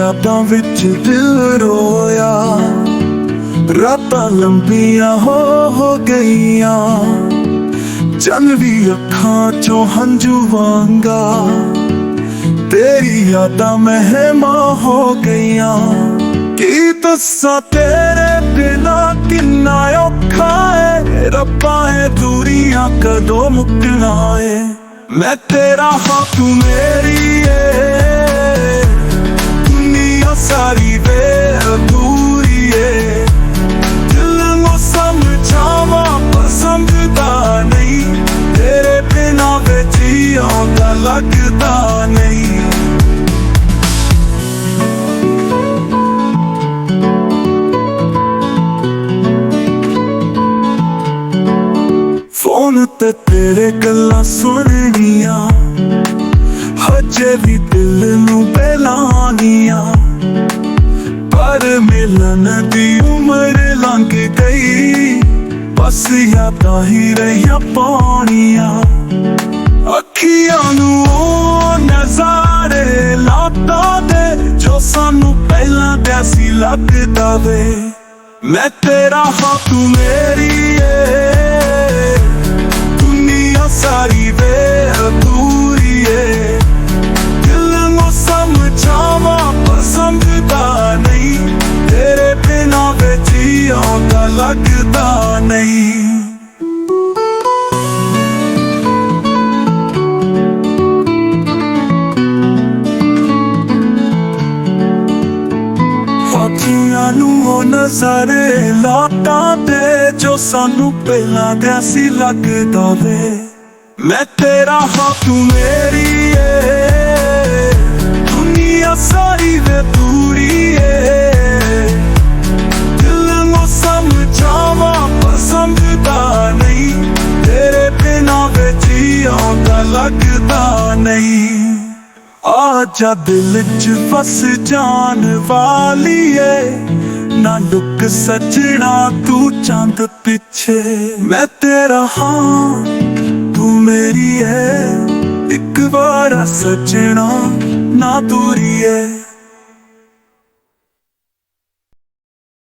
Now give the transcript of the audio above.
यादां विच दिल रोया। रातां लंबियां हो गईयां, चन भी अखां चों हंझू वांगा। तेरी यादां महमा हो गईयां, की दस्सां तेरे बिना किन्ना औखा है। रब्बा है दूरियां कदों मुकना है, मैं तेरा हाँ तू मेरी है। दुनिया सारी वे अधूरी है, दिल नू समझावा पसंददा नहीं। तेरे बिना वे जियां दा लगदा नहीं। फोन ते तेरे गल्लां सुननियां, हजे भी दिल नू बहलानियां। पर मिलन दी उम्र लंघ गई, बस यादां ही रहियां पानियां। अखियां नू ओ नज़ारे लाता दे, जो सानू पहलां दा सी लगदा वे। मैं तेरा हाँ तू मेरी है, सारी वे अधूरी है। दिल नू समझावा पसंददा नहीं, तेरे बिना वे जियां दा लगदा नहीं। अखियां नू ओ नज़ारे लाता दे, जो सानू पहलां दा सी लगदा वे। मैं तेरा हाँ तू मेरी है, दुनिया सारी वे दूरी है। दिल नू समझावा पसंददा नहीं, तेरे बिना वे जियां दा लगदा नहीं। आजा दिल च बस जान वाली है, ना लुक सजना तू चांद पिछे। मैं तेरा हाँ तू मेरी है, एक बार सजना ना दूरी है।